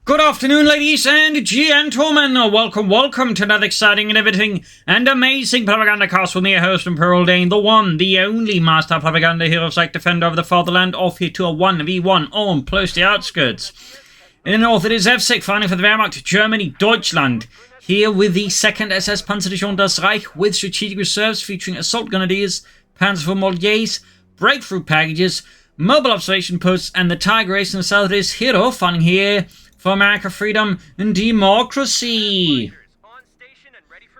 Good afternoon, ladies and gentlemen. Welcome to another exciting and everything and amazing Propagandacast with me, your host and Pearl Dane, the one, the only master propaganda hero psych defender of the fatherland, off here to a 1v1 on Ploesti Outskirts. In the north, it is Evsik fighting for the Wehrmacht, Germany, Deutschland. Here with the 2nd SS Panzerdivision das Reich with strategic reserves featuring assault grenadiers, Panzermoliers, breakthrough packages, mobile observation posts, and the Tiger Ace in the south is Hero fighting here for America, freedom, and democracy.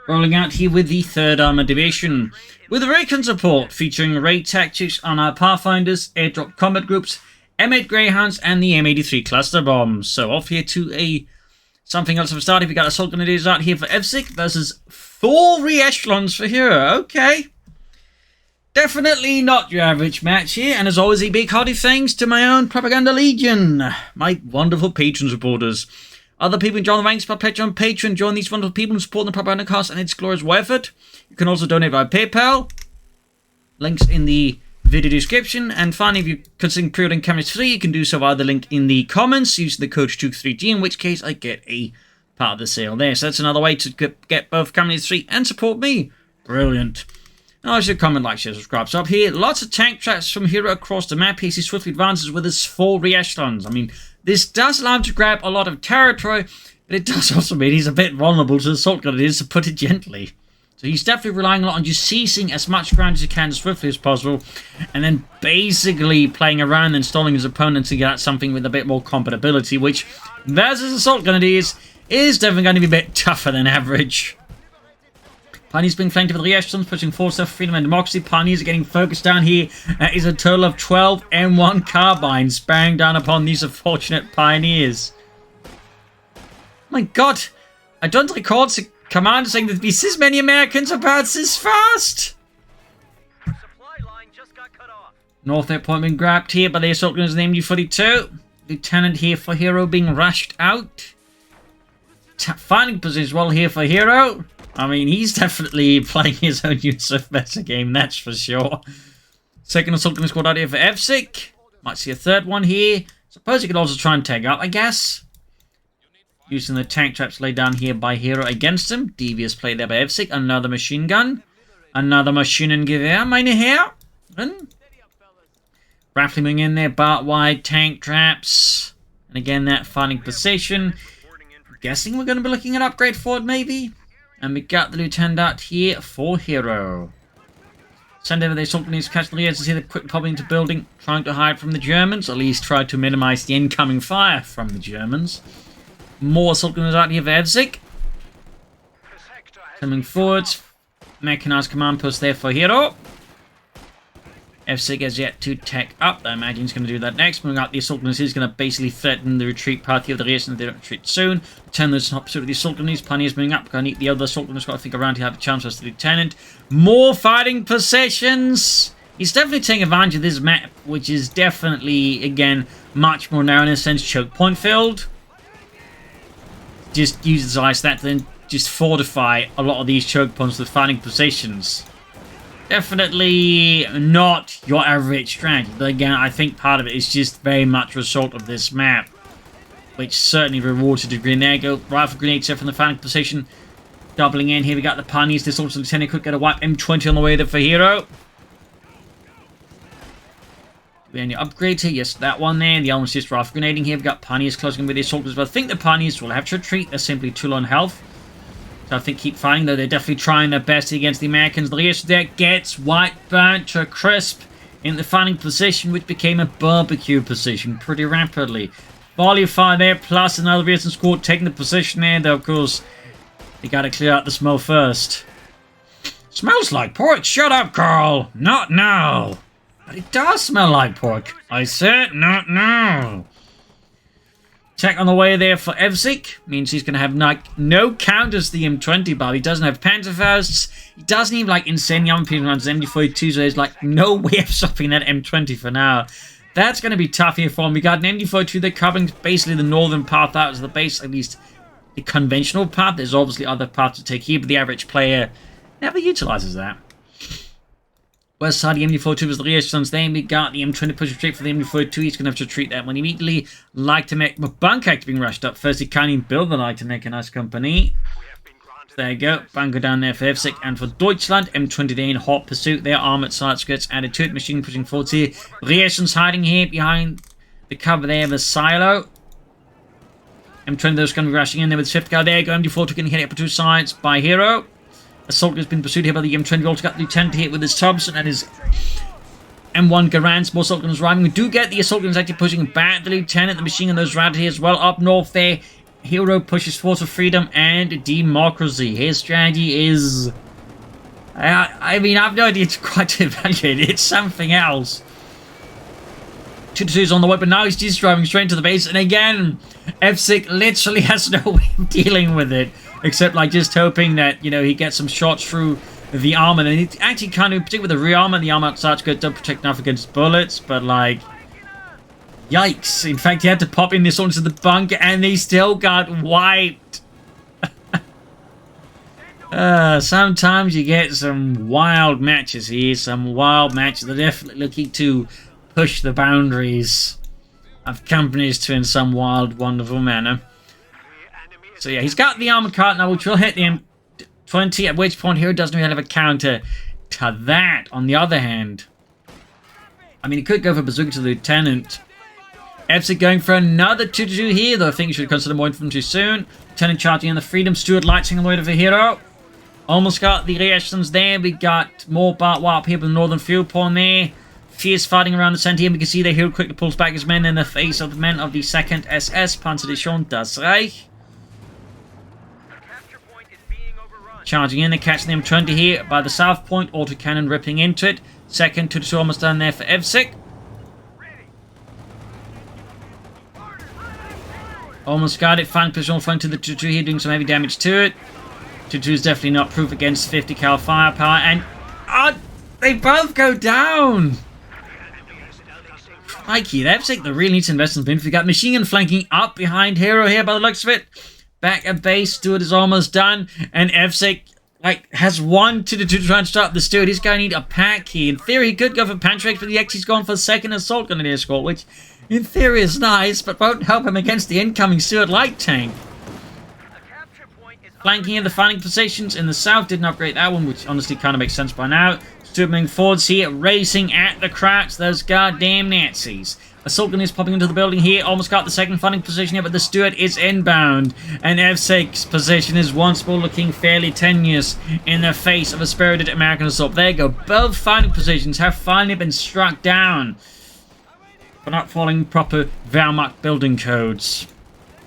Rolling out here with the 3rd Armored Division, with recon support featuring raid tactics on our Pathfinders, airdrop combat groups, M8 Greyhounds, and the M83 cluster bombs. So off here to something else of a start. If we got assault grenadiers out here for Evsik versus 4 re-echelons for Hero. Okay. Definitely not your average match here, and as always, a big hearty thanks to my own Propaganda Legion, my wonderful patron supporters. Other people can join the ranks by pledging on Patreon, join these wonderful people and support the Propagandacast and its glorious effort. You can also donate via PayPal, links in the video description, and finally, if you're considering pre-ordering Cameras 3, you can do so via the link in the comments, using the CoH2 3G, in which case I get a part of the sale there. So that's another way to get both Cameras 3 and support me. Brilliant. I should comment, like, share, subscribe. So up here, lots of tank traps from Hero across the map. He swiftly advances with his 4 re-echelons. I mean, this does allow him to grab a lot of territory, but it does also mean he's a bit vulnerable to assault grenadiers, to put it gently. So he's definitely relying a lot on just seizing as much ground as he can as swiftly as possible, and then basically playing around and stalling his opponent to get something with a bit more compatibility, which, versus assault grenadiers, is definitely going to be a bit tougher than average. Pioneers being flanked with re-echelons, pushing forward for freedom and democracy. Pioneers are getting focused down here. Is a total of 12 M1 carbines bearing down upon these unfortunate pioneers. My god, I don't recall the commander saying that there'd be this many Americans about this fast. North Air Point being grabbed here by the assault gunners named U-42. Lieutenant here for Hero being rushed out. Finding position well here for Hero. I mean, he's definitely playing his own USF Metagame, that's for sure. Second assault gunner squad out here for Evsik. Might see a 3rd one here. Suppose he could also try and tag up, I guess. Using the tank traps laid down here by Hero against him. Devious play there by Evsik. Another machine gun. Another Maschinengewehr, meine Herren. Rattling in there, Bart wide tank traps. And again, that finding position. Guessing we're going to be looking at upgrade forward, maybe. And we got the lieutenant out here for Hero. Send over the assault grenades, catch the liaisons here, they're quickly popping into building, trying to hide from the Germans, at least try to minimize the incoming fire from the Germans. More assault grenades out here for Evsik. Coming forwards, mechanized command post there for Hero. Evsik has yet to tech up. I imagine he's going to do that next. Moving out the assault gunners, he's going to basically threaten the retreat party of the race, and they don't retreat soon. Turn those top pursuit of the assault gunners. Pioneers moving up. Going to need the other assault gunners. Got to think around to have a chance as the lieutenant. More fighting positions. He's definitely taking advantage of this map, which is definitely, again, much more narrow in a sense, choke point filled. Just utilize that to then just fortify a lot of these choke points with fighting positions. Definitely not your average strategy, but again, I think part of it is just very much a result of this map, which certainly rewards to a degree. There you go, rifle grenade set from the fighting position, doubling in. Here we got the Pioneers. This also lieutenant could get a wipe. M20 on the way there for Hero. Do we have any upgrades here? Yes, that one there. The other one's just rifle grenading here. We've got Pioneers closing with the assaulters, but I think the Pioneers will have to retreat. They're simply too low on health. So I think keep fighting, though they're definitely trying their best against the Americans. The rear there gets white burnt to a crisp in the fighting position, which became a barbecue position pretty rapidly. Volley fire there, plus another rear squad taking the position there, though of course they gotta clear out the smell first. Smells like pork. Shut up, Carl. Not now. But it does smell like pork. I said not now. Tech on the way there for Evsik. Means he's going to have no counters to the M20, but he doesn't have Panzerfausts. He doesn't even like insane young people runs MD42, so there's like no way of stopping that M20 for now. That's going to be tough here for him. We got an MD42 there covering basically the northern path out as the base, at least the conventional path. There's obviously other paths to take here, but the average player never utilizes that. West side, the MD42 was the reassurance. Then we got the M20 pushing straight for the MD42. He's going to have to treat that one immediately. Like to make the bunker being rushed up first. He can't even build the light to make a nice company. There you go. Bunker down there for Evsik and for Deutschland. M20 in hot pursuit. Their armored outskirts added to it. Machine pushing forward here. Reassurance hiding here behind the cover there of the silo. M20 those going to be rushing in there with Swift guard there. Go MD42 can hit it up two sides by Hero. Assault has been pursued here by the M20. We also got the Lieutenant hit with his Thompson and his M1 Garand. More assault gunners arriving. We do get the assault gunners actually pushing back the Lieutenant. The machine gun those routed here as well. Up north there. Hero pushes forward for freedom and democracy. His strategy is... I mean, I have no idea to quite evaluate it. It's something else. 2-2's on the way, but now he's just driving straight into the base. And again, Evsik literally has no way of dealing with it. Except, like, just hoping that, you know, he gets some shots through the armor. And he actually kind of, particularly with the rear armor, the armor outside's good. Don't protect enough against bullets, but, like... Yikes. In fact, he had to pop in this onto the bunker, and they still got wiped. Sometimes you get some wild matches here. Some wild matches. They're definitely looking to push the boundaries of companies to in some wild, wonderful manner. So yeah, he's got the armor cart now, which will hit the M20, at which point Hero doesn't really have a counter to that. On the other hand, I mean, he could go for bazooka to the Lieutenant. Evsik going for another 2-2 here, though I think you should consider more infantry soon. Lieutenant charging in the Freedom. Stuart lighting the way to the Hero. Almost got the reactions there. We got more barbed wire up here with the Northern Field Pawn there. Fierce fighting around the center here. We can see the Hero quickly pulls back his men in the face of the men of the 2nd SS Panzerdivision Das Reich. Charging in, they're catching the M20 here by the south point. Autocannon ripping into it. 2nd 2-2 almost done there for Evsik. Almost got it. Fine position on front to the 2-2 here, doing some heavy damage to it. 2-2 is definitely not proof against 50 cal firepower. And they both go down. Crikey, Evsik, they really need to invest in the infantry. We got machine gun flanking up behind Hero here by the looks of it. Back at base, Stuart is almost done. And Evsik, like, has 1 2-2 to try and stop the Stuart. He's going to need a pack here. In theory, he could go for Pantrax, but he's gone for 2nd assault gun in the escort, which in theory is nice, but won't help him against the incoming Stuart light tank. Flanking in the fighting positions in the south, didn't upgrade that one, which honestly kind of makes sense by now. Stuart moving forwards here, racing at the cracks, those goddamn Nazis. Assault gun is popping into the building here, almost got the 2nd fighting position here, but the Stuart is inbound. And Evsik's position is once more looking fairly tenuous in the face of a spirited American assault. There you go, both fighting positions have finally been struck down for not following proper Wehrmacht building codes.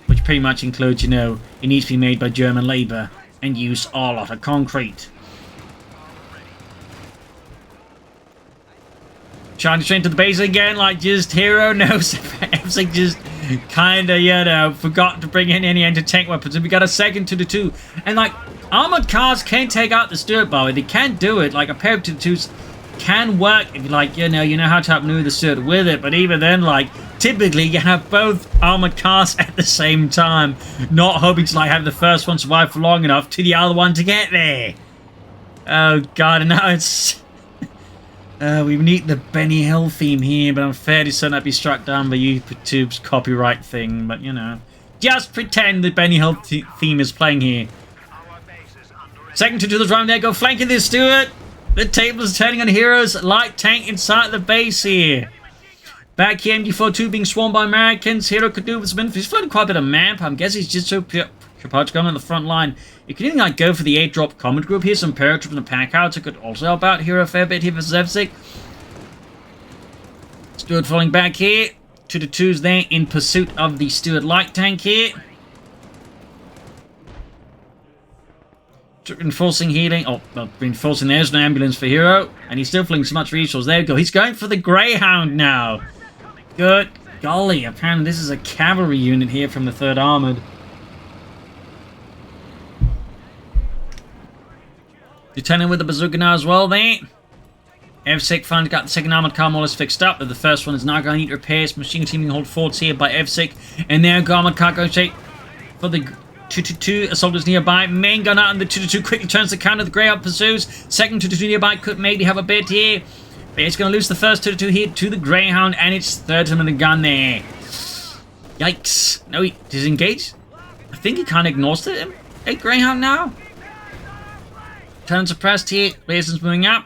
Which pretty much includes, you know, it needs to be made by German labor and use a lot of concrete. Charging straight to the base again, like just Hero knows. Evsik just kinda, you know, forgot to bring in any anti-tank weapons. And we got a 2nd 2-2. And like, armored cars can't take out the Stuart, by the way. They can't do it. Like, a pair of 2-2s can work if you like, you know how to outmaneuver the Stuart with it. But even then, like, typically you have both armored cars at the same time, not hoping to like have the first one survive for long enough to the other one to get there. Oh god, and now it's we need the Benny Hill theme here, but I'm fairly certain that'd be struck down by YouTube's copyright thing. But you know, just pretend the Benny Hill theme is playing here. 2nd 2-2 the round there, go flanking this Stuart. The table's turning on Hero's light tank inside the base here. Back here, MD42 being swarmed by Americans. Hero could do with some infantry. He's floating quite a bit of map. I'm guessing he's just so prepared to go on the front line. You could even like go for the 8-drop combat group here. Some paratroops and a pack out. It could also help out Hero a fair bit here for Evsik. Stuart falling back here. 2-2's there in pursuit of the Stuart light tank here. Reinforcing healing. Oh, well, reinforcing. There's an ambulance for Hero. And he's still feeling so much resource. There we go. He's going for the Greyhound now. Good golly. Apparently this is a cavalry unit here from the 3rd Armoured. Lieutenant with the bazooka now as well there. Evsik finally got the 2nd Armoured car more or less fixed up. But the first one is now going to need repairs. Machine team being hold forwards here by Evsik. And there Armoured car going straight for the 2-2 assaulters nearby. Main gun out, and the 2-2 quickly turns the counter. The Greyhound pursues. 2nd 2-2 nearby could maybe have a bit here. But it's going to lose the first 2-2 here to the Greyhound, and it's third time in the gun there. Yikes. No, he disengaged. I think he kind of ignores it. Hey, Greyhound now. Turn suppressed here. Blazon's moving up.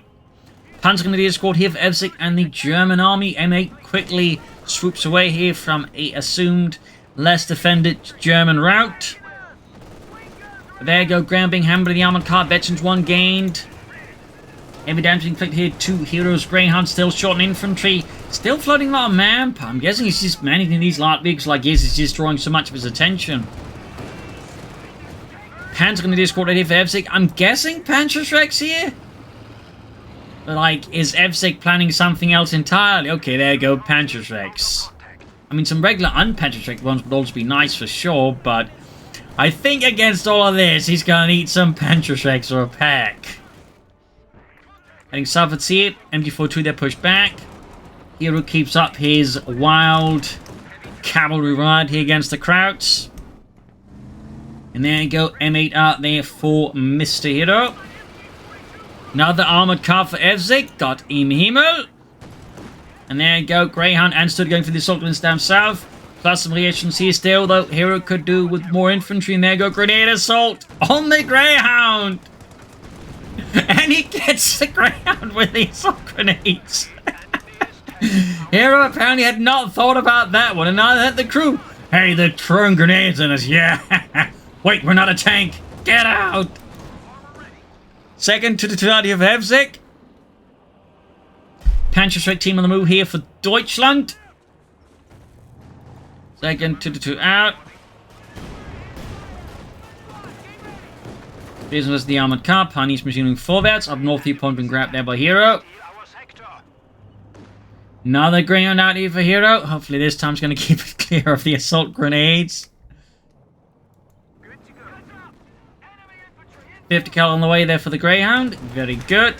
Panzer Grenadier squad here for Evsik and the German army. M8 quickly swoops away here from a assumed less defended German route. There you go, ground being hammered by the armored car. Veterans 1 gained. Heavy damage inflicted here. 2 heroes. Greyhound still short in infantry. Still floating a lot of manpower. I'm guessing he's just managing these light vehicles like this. It's just drawing so much of his attention. Panzer Grenadier squad ready for Evsik. I'm guessing Panzerschrecks here? But like, is Evsik planning something else entirely? Okay, there you go, Panzerschrecks. I mean, some regular un-Panzerschreck ones would also be nice for sure, but I think against all of this, he's gonna need some Panzerschrecks or a pack. Heading southwards here, MG42 there pushed back. Hero keeps up his wild cavalry ride here against the Krauts. And there you go, M8 out there for Mr. Hero. Another armored car for Evsik, got Im Himmel. And there you go, Greyhound and Stud going for the assault lines down south. Plus some reactions here still, though Hero could do with more infantry. And there you go, grenade assault on the Greyhound. And he gets the Greyhound with the assault grenades. Hero apparently had not thought about that one, and neither had the crew. Hey, they're throwing grenades in us, yeah. Wait, we're not a tank. Get out. Second to the totality of Evsik. Panzerschreck team on the move here for Deutschland. Second to the 2 out. Business the armored car. Panis machining forwards. Up north, the point been grabbed there by Hero. Another Greyhound out here for Hero. Hopefully this time's going to keep it clear of the assault grenades. 50 cal on the way there for the Greyhound. Very good.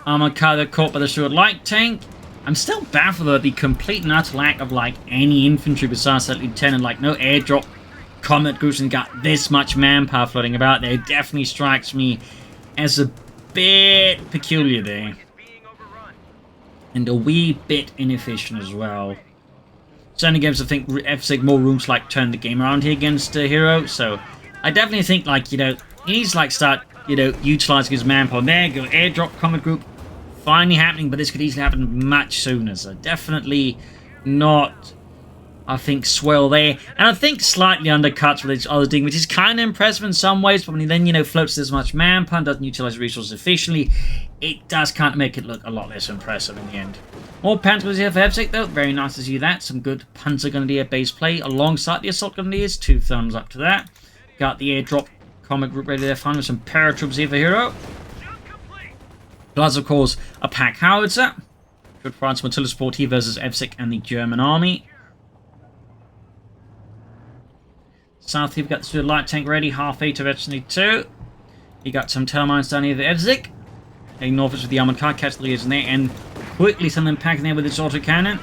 Armored car there caught by the Stuart light tank. I'm still baffled at the complete and utter lack of like any infantry besides that lieutenant. Like no airdrop combat groups and got this much manpower floating about there. It definitely strikes me as a bit peculiar there. And a wee bit inefficient as well. Certainly gives, I think, Evsik more room to like turn the game around here against Hero. So I definitely think like, you know, he needs to like start, you know, utilizing his manpower. There you go, airdrop combat group finally happening, but this could easily happen much sooner. So definitely not, I think, swell there. And I think slightly undercuts what each other's doing, which is kind of impressive in some ways. But when he then, you know, floats this much manpower and doesn't utilize resources efficiently, it does kind of make it look a lot less impressive in the end. More Panzer here for Evsik, though. Very nice to see that. Some good Panzer Grenadier base play alongside the Assault Grenadiers. 2 thumbs up to that. Got the airdrop combat group ready there, fine with some paratroops here for Hero. Plus, of course, a pack howitzer. Good France artillery support here versus Evsik and the German army. South here, we've got the light tank ready, half 8 of Veteran 2. You got some tail mines down here for Evsik. Heading northwards with the armored car, catch the leaders in there, and quickly send them packing there with its autocannon.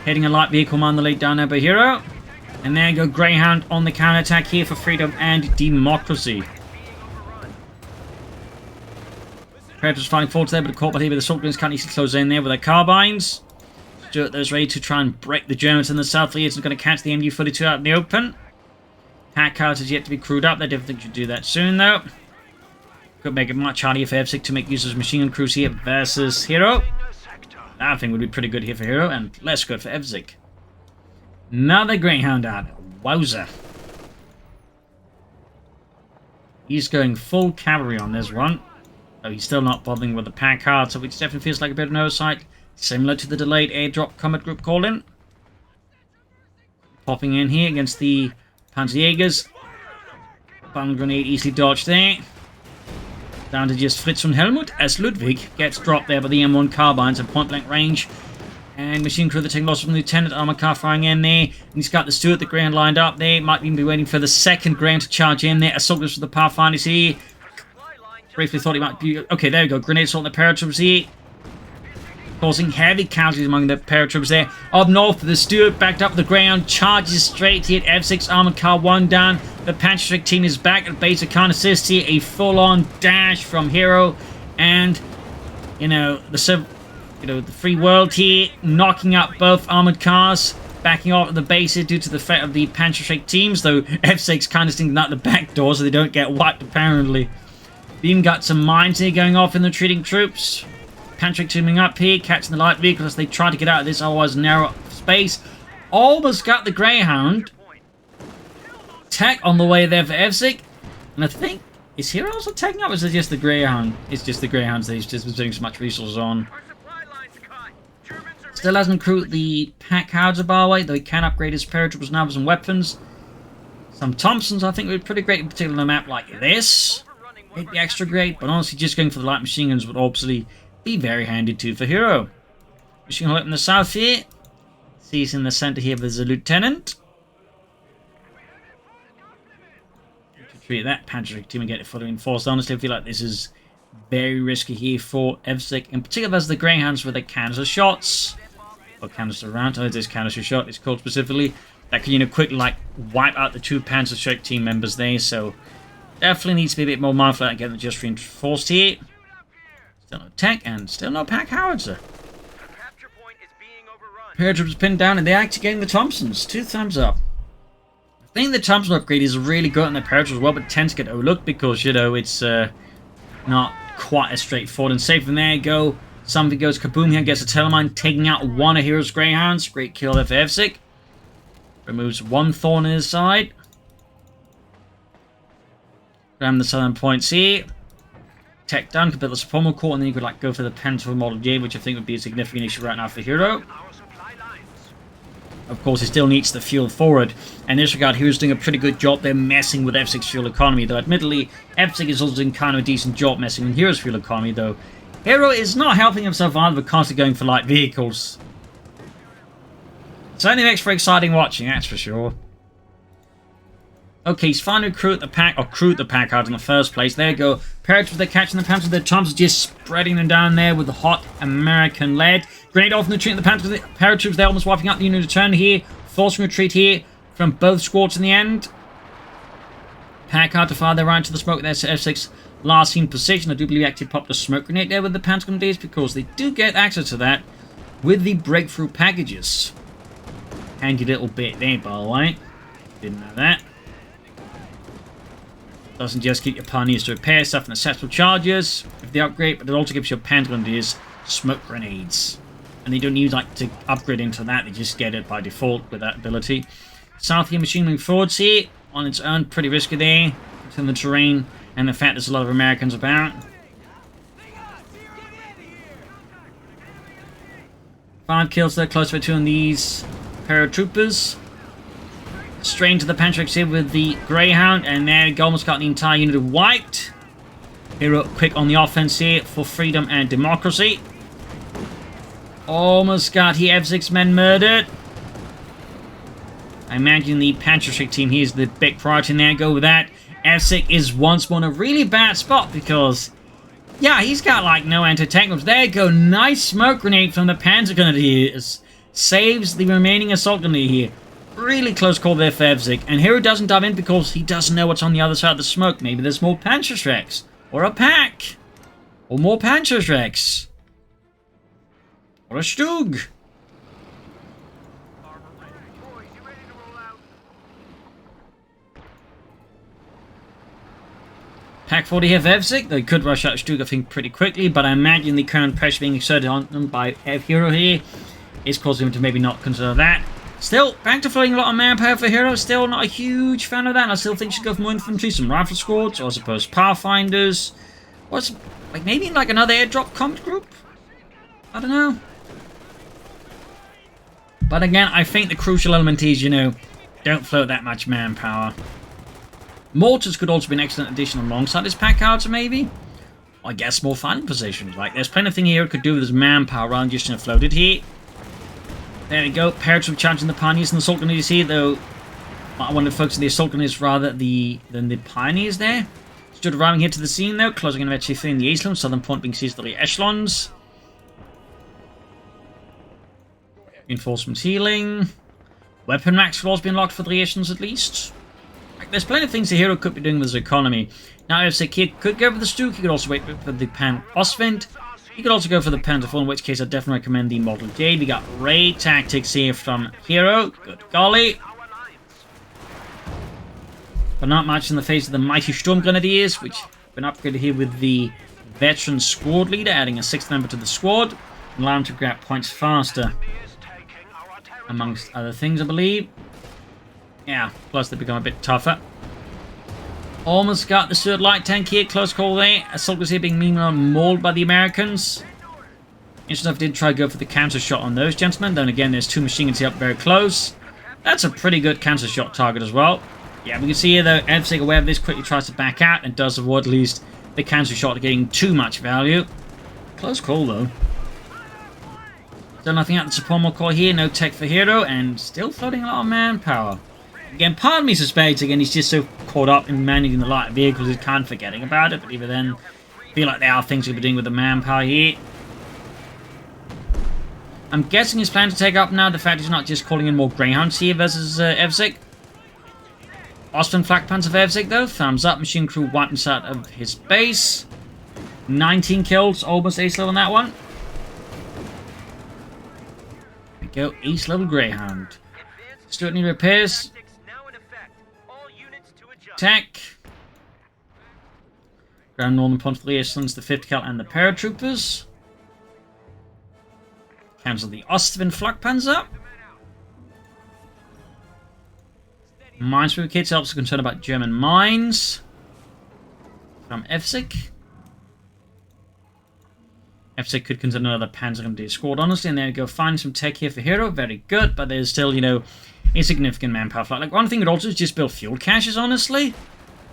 Heading a light vehicle mine the lead down there by Hero. And there you go, Greyhound on the counterattack here for freedom and democracy. Predators fighting forward there, but caught by here with the assault guns can't easily close in there with their carbines. Stuart there's ready to try and break the Germans in the south. Leaders are going to catch the MG42 out in the open. Pack house is yet to be crewed up. They definitely should do that soon, though. Could make it much harder for Evsik to make use of his machine gun crews here versus Hero. That thing would be pretty good here for Hero, and less good for Evsik. Another Greyhound out. Wowza. He's going full cavalry on this one. Though he's still not bothering with the pack hard, so it definitely feels like a bit of an oversight. Similar to the delayed airdrop combat group call-in. Popping in here against the Panzerjägers. Bomb grenade easily dodged there. Down to just Fritz und Helmut as Ludwig gets dropped there by the M1 carbines at point blank range. And machine crew that taking loss from the Lieutenant, armor car firing in there. And he's got the Stuart, the Greyhound lined up there. Might even be waiting for the second Greyhound to charge in there. Assault for the Pathfinders here. Briefly thought he might be... Okay, there we go. Grenade assault on the paratroops here. Causing heavy casualties among the paratroops there. Up north, the Stuart backed up the Greyhound. Charges straight here at F6. Armored car 1 down. The Panzerschreck team is back at base. Can't assist here. A full-on dash from Hero. And, you know, the you know, the free world here, knocking up both armored cars, backing off at the base here due to the threat of the Panzerschreck teams, though Evsik's kind of sticking out the back door so they don't get wiped, apparently. Beam got some mines here going off in the retreating troops. Panzerschreck teaming up here, catching the light vehicles as they try to get out of this otherwise narrow space. Almost got the Greyhound. Tech on the way there for Evsik. And I think, is Hero also taking up, or is it just the Greyhound? It's just the Greyhounds that he's just been doing so much resources on. Still hasn't recruited the pack howitzer, by the way, though he can upgrade his paratroopers now with some weapons. Some Thompsons I think would be pretty great, in particular on a map like this. It'd be extra great, but honestly just going for the light machine guns would obviously be very handy too for Hero. Machine gun up in the south here. Sees in the center here there's a lieutenant. Retreat that Panzerschreck team and get it fully reinforced. Honestly, I feel like this is very risky here for Evsik, in particular as the Greyhounds with their canister shots. Or canister round, oh, this canister shot is called specifically. That could, you know, quickly like wipe out the two Panzerschreck team members there, so definitely needs to be a bit more mindful and get them just reinforced here. Still no tech and still no pack howitzer. Paratroopers pinned down and they're actually getting the Thompsons. 2 thumbs up. I think the Thompson upgrade is really good on the paratroopers as well, but tends to get overlooked because, you know, it's not quite as straightforward and safe. And there you go. Something goes kaboom here, gets a Telemine, taking out one of Hero's Greyhounds. Great kill there for Evsik. Removes one thorn in his side. Grab the southern points here. Tech down, could build the Supremo Core, and then you could like go for the Pentacle Model J, which I think would be a significant issue right now for Hero. Of course, he still needs the fuel forward. And in this regard, Hero's doing a pretty good job there messing with Evsik's fuel economy, though admittedly, Evsik is also doing kind of a decent job messing with Hero's fuel economy, though Hero is not helping himself either, but constantly going for light vehicles. Certainly makes for exciting watching, that's for sure. Okay, he's finally crewed the pack out in the first place. There you go. Paratroopers, they're catching the Panthers. The Thompsons just spreading them down there with the hot American lead. Grenade off in the retreat. The Panthers, paratroopers, they're almost wiping out the unit return here. Forcing retreat here from both squads in the end. Pack out to fire their right into the smoke. There's F6 last seen position. I do believe he actually popped a smoke grenade there with the Pentagon Days because they do get access to that with the breakthrough packages. Handy little bit there, by the way. Didn't know that. Doesn't just keep your pioneers to repair stuff and accessible charges with the upgrade, but it also gives your Pentagon Days smoke grenades. And they don't need like to upgrade into that, they just get it by default with that ability. South here, machine moving forwards here on its own, pretty risky there. Between the terrain and the fact there's a lot of Americans about. 5 kills there, close to 2 on these paratroopers. Straight into the Panzerschreck here with the Greyhound, and there we go, almost got the entire unit wiped. Hero quick on the offense here for freedom and democracy. Almost got here F6 men murdered. I imagine the Panzerschreck team here is the big priority, and there go with that. Evsik is once more in a really bad spot because, yeah, he's got like no anti-tank weapons. There you go, nice smoke grenade from the Panzer Grenadiers. Saves the remaining assault grenade here. Really close call there for Evsik. And Hero doesn't dive in because he doesn't know what's on the other side of the smoke. Maybe there's more Panzerschrecks. Or a pack. Or more Panzerschrecks. Or a Stug. Pack 40 here for Evsik. They could rush out Stug, I think, pretty quickly. But I imagine the current pressure being exerted on them by Hero here is causing him to maybe not consider that. Still, back to floating a lot of manpower for Hero. Still not a huge fan of that. I still think you should go for more infantry, some rifle squads, or I suppose Pathfinders. What's like maybe like another airdrop combat group? I don't know. But again, I think the crucial element is, you know, don't float that much manpower. Mortars could also be an excellent addition alongside this pack howitzer, maybe. Or I guess more fighting positions. Like there's plenty of things Hero could do with his manpower rather than just floated here. There we go, paratroop charging the pioneers and the assault grenadiers here, though I wanted to focus on the assault grenadiers rather than the pioneers there. Stood arriving here to the scene though, closing in eventually filling the echelons, southern point being seized by the echelons. Reinforcements healing. Weapon max floors being locked for the echelons at least. Like, there's plenty of things the Hero could be doing with his economy. Now if Evsik here could go for the Stug, he could also wait for the Pan Ostwind. You could also go for the Pentaphone, in which case I definitely recommend the Model J. We got great tactics here from Hero. Good golly. But not much in the face of the mighty Storm Grenadiers, which have been upgraded here with the veteran squad leader, adding a 6th member to the squad, and allow him to grab points faster. Amongst other things, I believe. Yeah, plus they become a bit tougher. Almost got the third light tank here, close call there. Assault here being meanwhile mauled by the Americans. Interesting enough, did try to go for the counter shot on those gentlemen. Then again, there's 2 machine guns here up very close. That's a pretty good counter shot target as well. Yeah, we can see here though, Evsik, aware of this, quickly tries to back out and does avoid at least the counter shot getting too much value. Close call though. Still nothing out the support core here, no tech for Hero, and still floating a lot of manpower. Again, part of me suspects, again, he's just so caught up in managing the light vehicles, he's kind of forgetting about it, but even then, I feel like there are things we'll be doing with the manpower here. I'm guessing his plan to take up now, the fact he's not just calling in more Greyhounds here versus Evsik. Austin Flak Pants of Evsik, though, thumbs up, machine crew wiped inside of his base. 19 kills, almost ace level on that one. There we go, ace level Greyhound. Still need repairs. Tech. Ground Northern Pontifical Excellence, the 5th Cal and the paratroopers. Cancel the Ostwind Flakpanzer. Minesweeper kits, also concerned about German mines. From Evsik. Evsik could consider another Panzer Grenadier squad, honestly, and there we go, find some tech here for Hero, very good, but there's still, you know, insignificant manpower flight. Like, one thing would also is just build fuel caches, honestly.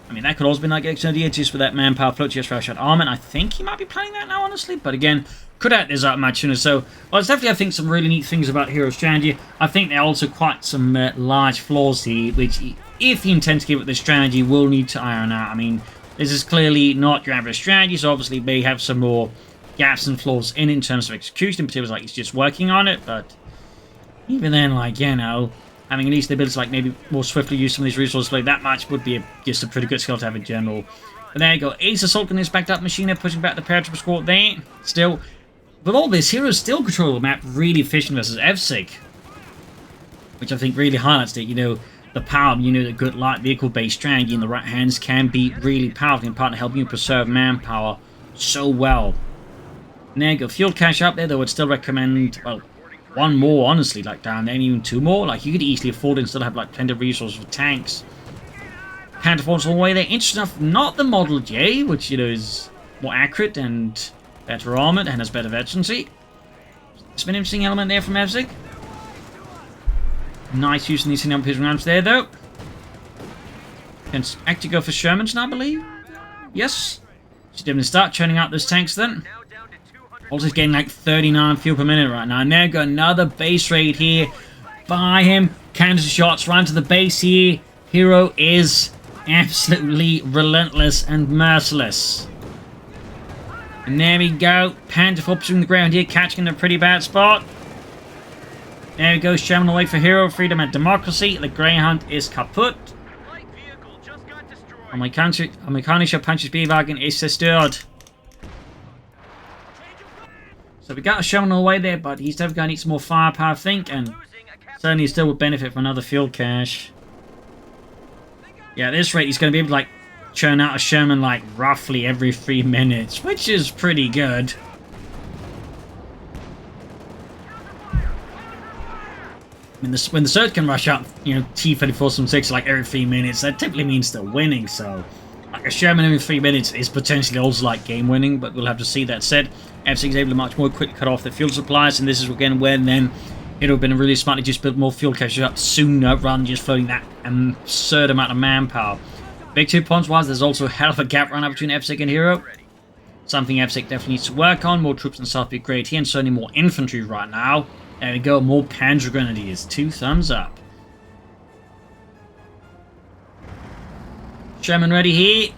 I mean, that could also be like an idea just with that manpower float, just rush out armament. I think he might be planning that now, honestly, but again, could add this up much sooner. So, well, it's definitely, I think, some really neat things about Hero strategy. I think there are also quite some large flaws here, which, if you intend to keep with this strategy, will need to iron out. I mean, this is clearly not your average strategy, so obviously may have some more gaps and flaws in terms of execution, in particular, like, he's just working on it, but even then, like, you know, having at least the ability to, like, maybe more swiftly use some of these resources like that much would be just a pretty good skill to have in general. But there you go, Ace Assault Gun is backed up machine, pushing back the paratrooper squad there. Still, with all this, Heroes still control the map really efficient versus Evsik, which I think really highlights that, you know, the power of, you know, the good light vehicle-based strategy in the right hands can be really powerful, in part to help you preserve manpower so well. And there you go, fuel cache up there, though I'd still recommend, well, one more, honestly, like down there, and even 2 more. Like, you could easily afford it and still have, like, plenty of resources for tanks. Counterforce all the way there. Interesting enough, not the Model J, which, you know, is more accurate and better armored and has better veterancy. It's been an interesting element there from Evsik. Nice using these Sinam rounds there, though. Can actually go for Shermans now, I believe. Yes. Should definitely start churning out those tanks then. Also getting like 39 fuel per minute right now. And there we go, another base raid here by him. Counter shots right to the base here. Hero is absolutely relentless and merciless. And there we go. Panther pursuing the ground here, catching in a pretty bad spot. There we go, Sherman away for Hero, freedom and democracy. The Greyhound is kaput. Amerikanischer Panzerspielwagen ist zerstört. So we got a Sherman away there, but he's definitely going to need some more firepower, I think, and certainly still would benefit from another fuel cache. Yeah, at this rate, he's going to be able to, like, churn out a Sherman, like, roughly every 3 minutes, which is pretty good. I mean, when the Surge can rush out, you know, T-34-6 like every 3 minutes, that typically means they're winning, so like a Sherman every 3 minutes is potentially also like game winning, but we'll have to see. That said, Evsik is able to much more quickly cut off the fuel supplies, and this is again when then it would have been really smart to just build more fuel caches up sooner rather than just floating that absurd amount of manpower. Big 2 points wise, there's also a hell of a gap right now between Evsik and Hero. Something Evsik definitely needs to work on. More troops in the south would be great here, and certainly more infantry right now. There we go, more Panzer Grenadiers. 2 thumbs up. Sherman ready here.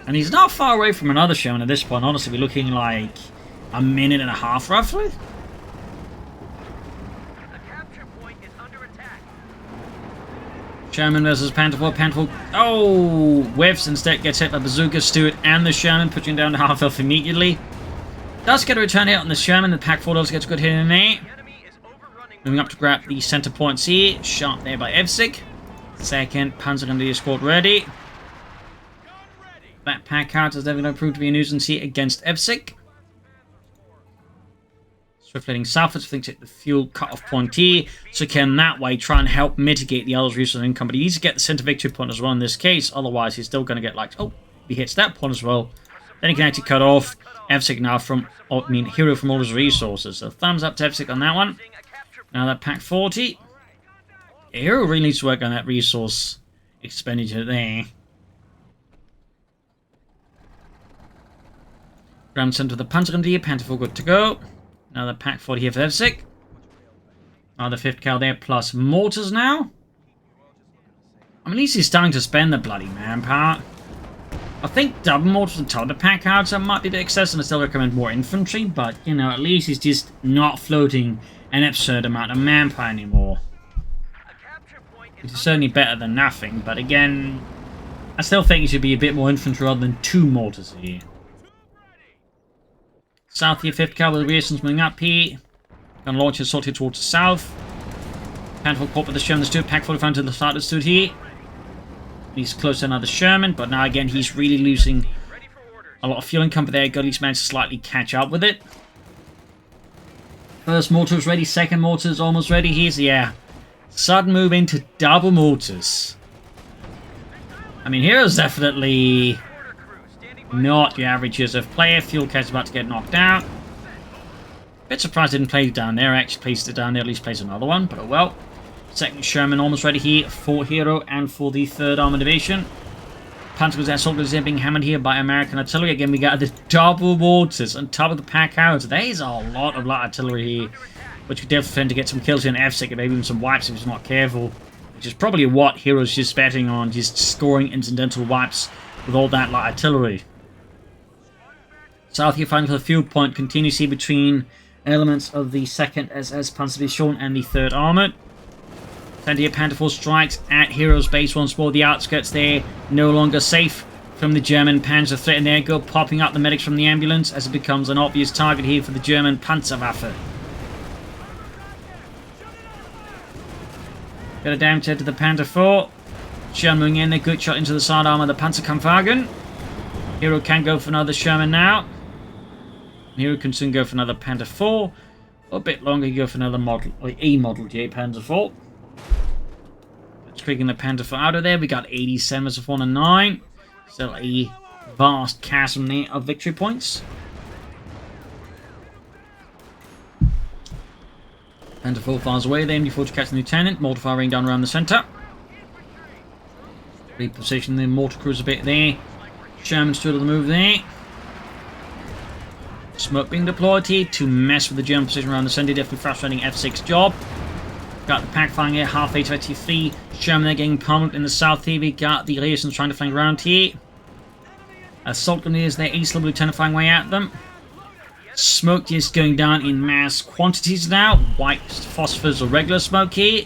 And he's not far away from another Sherman at this point. Honestly, we're looking like a minute and a half, roughly. The capture point is under attack. Sherman versus Panther 4. Panther 4. Oh! Whiffs, instead gets hit by Bazooka, Stewart, and the Sherman, pushing down to half health immediately. Does get a return hit on the Sherman. The Pack 4 does get a good hit in there. Moving up to grab the center points here. Shot there by Evsik. Second Panzer Grenadier escort ready. That Pack House is definitely going to prove to be a nuisance here against Evsik. Swift heading southwards, thinks it the fuel cut-off point here, so can that way try and help mitigate the other's resource income. But he needs to get the center victory point as well in this case, otherwise he's still going to get like, oh, he hits that point as well. Then he can actually cut off Evsik now from, Hero from all his resources. So thumbs up to Evsik on that one. Now that Pack 40. Hero really needs to work on that resource expenditure there. Ground center of the Panzer Grenadier, Panther 4 good to go. Another Pack 40 here for Evsik. Another 5th cal there, plus mortars now. I mean, at least he's starting to spend the bloody manpower. I think double mortars on top of the Pack Howitzer might be a bit excessive, and I still recommend more infantry, but, you know, at least he's just not floating an absurd amount of manpower anymore. Which is certainly better than nothing, but again, I still think it should be a bit more infantry rather than 2 mortars here. South here, 5th cal with the Reasons moving up here. Gonna launch his assault here towards the south. Panther caught with the Sherman, the Stewart, Pack 45 to the start of the Stewart here. He's close to another Sherman, but now again he's really losing a lot of fuel income, but there at least managed to slightly catch up with it. First mortar's ready, second mortar's almost ready. Here's, yeah, sudden move into double mortars. I mean, Hero's definitely not your average USF player. Fuel cat's about to get knocked out. Bit surprised I didn't play it down there. I actually placed it down there, at least plays another one, but oh well. Second Sherman almost ready here for Hero and for the 3rd Armored Division. Panzer's assault is being hammered here by American artillery. Again, we got the double mortars on top of the Pack Howitzer. There's a lot of light artillery here, which could definitely tend to get some kills here in Evsik and maybe even some wipes if he's not careful. Which is probably what Hero's just betting on, just scoring incidental wipes with all that light artillery. South here fighting for the fuel point continues here between elements of the 2nd SS Panzer Division and the 3rd Armored. Plenty of Panther 4 strikes at Hero's base once more. The outskirts there no longer safe from the German Panzer threat, and there go popping up the medics from the ambulance as it becomes an obvious target here for the German Panzerwaffe. Got a damage head to the Panther 4. Sherman moving in there, good shot into the side arm of the Panzerkampfwagen. Hero can go for another Sherman now. Hero can soon go for another Panther 4. Or a bit longer, you go for another model, or a model J Panzer 4. Kicking the Panther 4 out of there. We got 87 as a 1 and 9. Still a vast chasm there of victory points. Panther 4 fires away then before to catch the lieutenant. Mortar fire rain down around the centre. Reposition the mortar crews a bit there. Sherman stood on the move there. Smoke being deployed here to mess with the German position around the centre. Definitely frustrating F6's job. Got the Pack firing here, half 8 to 83. Sherman there getting pummeled in the south here. We got the Reasons trying to flank around here. Assault Grenadiers there, East Level Lieutenant firing way at them. Smoke just going down in mass quantities now. White phosphors or regular smoke here.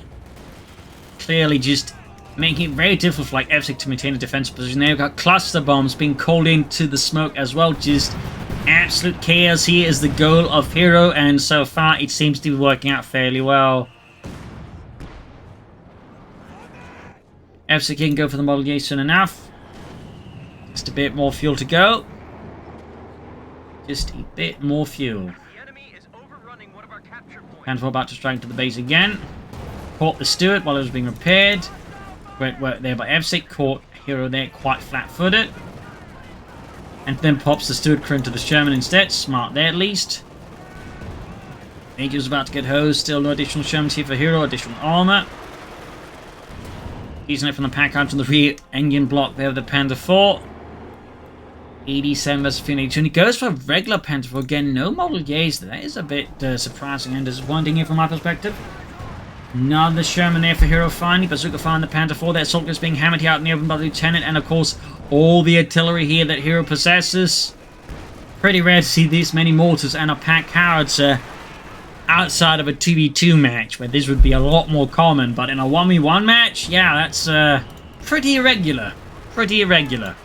Clearly just making it very difficult for like Evsik to maintain a defensive position there. We've got cluster bombs being called into the smoke as well. Just absolute chaos here is the goal of Hero, and so far it seems to be working out fairly well. Evsik can go for the Model J soon enough. Just a bit more fuel to go. Just a bit more fuel. Handful about to strike to the base again. Caught the Stewart while it was being repaired. Great work there by Evsik. Caught Hero there quite flat-footed. And then pops the Stewart crew into the Sherman instead. Smart there at least. Major's about to get hosed. Still no additional Shermans here for Hero. Additional armor. Using it from the Pack out to the rear engine block there with the Panther 4. 87 versus 82. And he goes for a regular Panther 4 again. No Model J's. That is a bit surprising and disappointing here from my perspective. Another Sherman there for Hero finally. Bazooka firing the Panther 4. That assault is being hammered here out in the open by the Lieutenant. And of course, all the artillery here that Hero possesses. Pretty rare to see this many mortars and a Pack Howitzer outside of a 2v2 match, where this would be a lot more common. But in a 1v1 match, yeah, that's pretty irregular. Pretty irregular.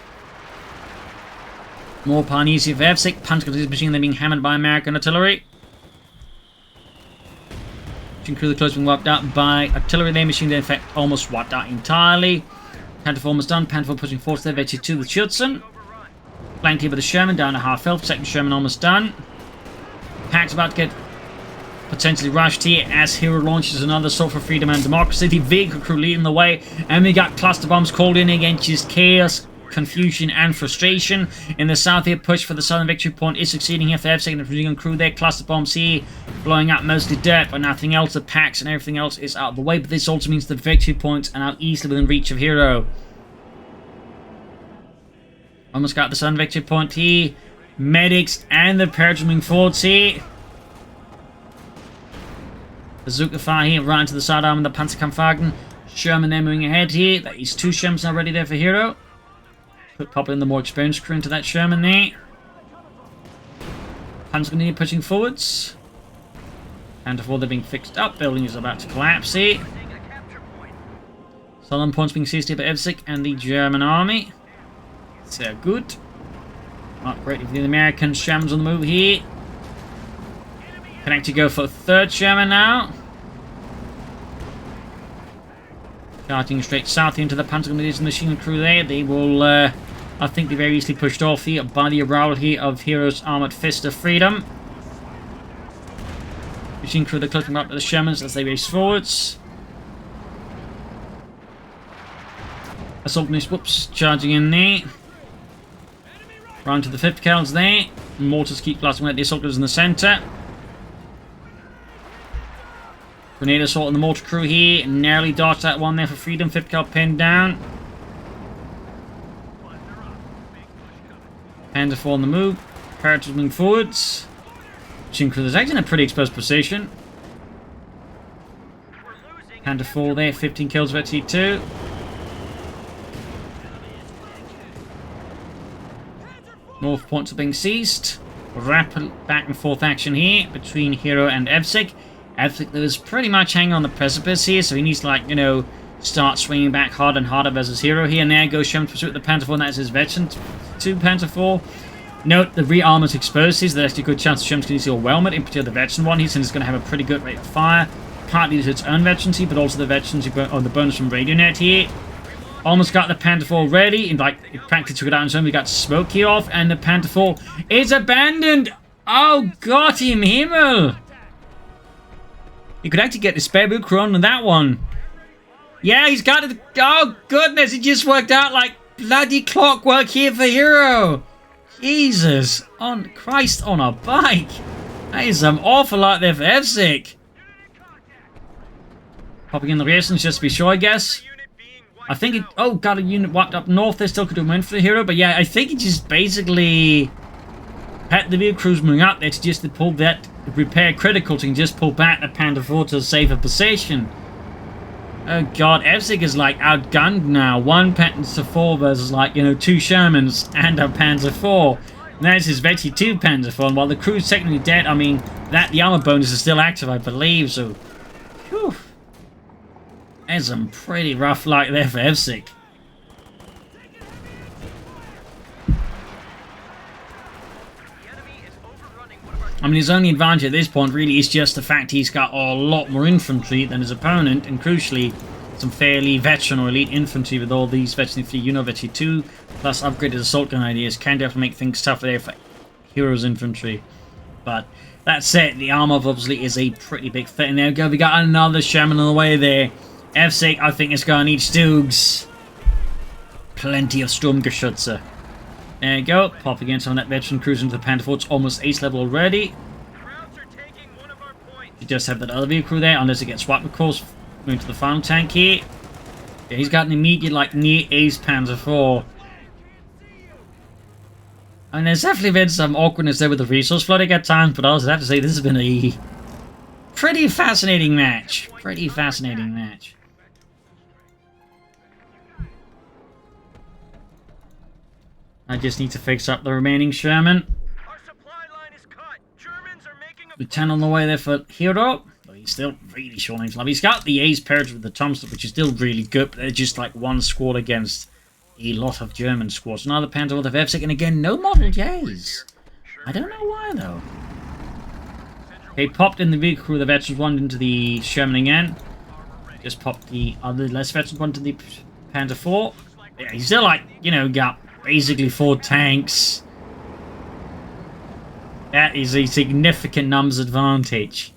More Parnesi for Evsik. Punch his machine, they're being hammered by American artillery. Machine crew, the close being wiped out by artillery. Their machine, in fact, almost wiped out entirely. Panther almost done. Panther pushing forward there. Vecchi 2 with Schützen. Flanked here by the Sherman, down to half health. Second Sherman almost done. Pack's about to get potentially rushed here as Hero launches another assault for freedom and democracy. The vehicle crew leading the way, and we got cluster bombs called in against just chaos, confusion, and frustration. In the south here, push for the southern victory point is succeeding here for Evsik and the Brazilian crew there. Cluster bombs here, blowing up mostly dirt, but nothing else. The packs and everything else is out of the way, but this also means the victory points are now easily within reach of Hero. Almost got the southern victory point here. Medics and the Purge moving forwards here. Bazooka fire here, right into the sidearm of the Panzerkampfwagen. Sherman there moving ahead here. That is 2 Shermans now ready there for Hero. Put probably in the more experienced crew into that Sherman there. Panzergrenadier pushing forwards. And before they're being fixed up, building is about to collapse here. Southern points being seized here by Evsik and the German army. So good. Not great for the American. Sherman's on the move here. Can actually go for a third Sherman now. Starting straight south into the Panzergrenadiers and the machine crew there. They will, I think, be very easily pushed off here by the arrival here of Hero's Armored Fist of Freedom. Machine crew, they're closing up to the Shermans as they race forwards. Assault grenades, whoops, charging in there. Round to the 5th cals there. Mortars keep blasting at the assault grenades in the centre. Grenade assault on the mortar crew here. Narrowly dodged that one there for freedom. 5th cal pinned down. Panzer 4 on the move. Parrots moving forwards. Machine crew is actually in a pretty exposed position. Panther 4 there. 15 kills of XE2. North points are being seized. Rapid back and forth action here between Hero and Evsik. Evsik was pretty much hanging on the precipice here, so he needs to, like, you know, start swinging back harder and harder versus Hero here. And there goes Sherman to pursue with the Panther 4, and that's his veteran 2 Panther 4. Note the rear armor's exposed here, so there's actually a good chance Sherman's going to see a Whelmet, in particular the veteran one. He's going to have a pretty good rate of fire. Partly due to its own veterancy, but also the veterancy or the bonus from Radionet here. Almost got the Panther 4 ready, and like it practically took it out on its own. We got smoke here off, and the Panther 4 is abandoned. Oh, Gott im Himmel! You could actually get the spare boot crew on that one. Yeah, he's got it. Oh goodness, it just worked out like bloody clockwork here for Hero. Jesus, on Christ on a bike. That is some awful lot there for Evsik. Popping in the races just to be sure, I guess. I think it... Oh, got a unit wiped up north. They still could have went for the Hero. But yeah, I think it just basically had the vehicle crews moving up there to just to pull that repair critical to just pull back the Panther 4 to a safer position. Oh god, Evsik is like outgunned now. 1 Panther 4 versus like, you know, 2 Shermans and a Panther 4. And that is his Vecchi 2 Panther 4. And while the crew's technically dead, I mean, the armor bonus is still active, I believe. So, whew. There's some pretty rough luck there for Evsik. I mean, his only advantage at this point really is just the fact he's got a lot more infantry than his opponent, and crucially, some fairly veteran or elite infantry with all these veteran 3 Vecchi 2, plus upgraded assault gun ideas can definitely make things tougher there for Hero's infantry. But that said, the armor obviously is a pretty big thing. There we go, we got another Sherman on the way there. Evsik, I think, is going to need Stugs. Plenty of Sturmgeschütze. There you go. Pop against some of that veteran cruise into the Panther 4. It's almost ace level already. You just have that other vehicle there, unless it gets swapped, of course. Moving to the farm tank here. Yeah, he's got an immediate, like, near ace Panther 4. And there's definitely been some awkwardness there with the resource flooding at times, but I also have to say this has been a pretty fascinating match. Pretty fascinating match. I just need to fix up the remaining Sherman. With 10 on the way there for Hero. But he's still really short in love. He's got the ace paired with the Thompson, which is still really good, but they're just like one squad against a lot of German squads. Another Panther with Evsik, and again, no Model Js. I don't know why, though. They popped in the vehicle with the veterans one into the Sherman again. Just popped the other less veterans one to the Panther 4. Yeah, he's still like, you know, got basically 4 tanks. That is a significant numbers advantage.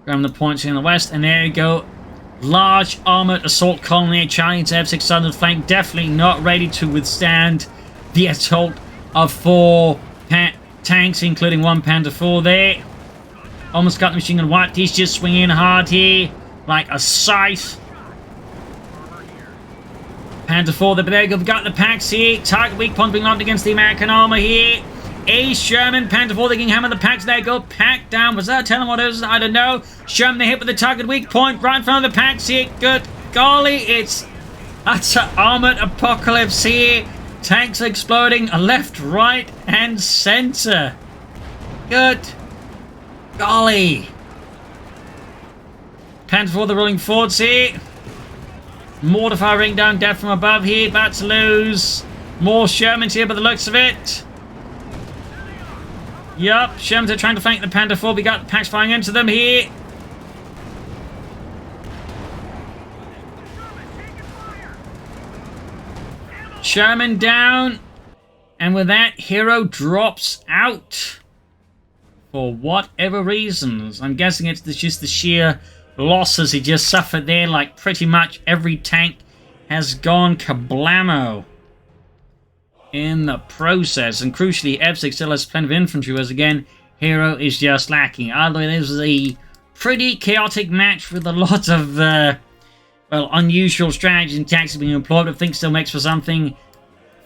Grabbing the points in the west, and there you go. Large armored assault column there, charging its Evsik southern flank. Definitely not ready to withstand the assault of 4 tanks, including 1 Panther 4 there. Almost got the machine gun wiped. He's just swinging hard here, like a scythe. Panther 4, but there you go. We've got the packs here. Target weak point being locked against the American armor here. A Sherman, Panther 4, they can hammer the packs. There you go. Pack down. Was that telling what it is? I don't know. Sherman, they hit with the target weak point right in front of the packs here. Good golly, that's an armored apocalypse here. Tanks exploding left, right, and center. Good golly. Panther 4, the rolling forwards here. Mortar fire ring down, death from above here. About to lose. More Shermans here by the looks of it. Yup, Shermans are trying to flank the Panther 4. We got packs firing into them here. Sherman down. And with that, Hero drops out. For whatever reasons. I'm guessing it's just the sheer losses he just suffered there. Like pretty much every tank has gone kablamo in the process. And crucially, Evsik still has plenty of infantry, whereas again, Hero is just lacking. Although this was a pretty chaotic match with a lot of, well, unusual strategies and tactics being employed, but I think still makes for something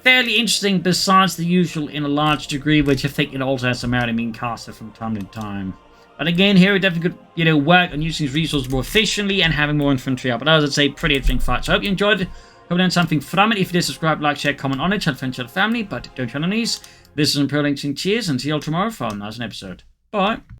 fairly interesting besides the usual in a large degree, which I think it also has some merit in being casted from time to time. But again, Hero definitely could, you know, work on using his resources more efficiently and having more infantry up. But as I'd say, pretty interesting fight. So I hope you enjoyed it. Hope you learned something from it. If you did, subscribe, like, share, comment on it. Tell friends, tell family, but don't tell enemies. This is Imperial Links, cheers, and see you all tomorrow for another episode. Bye.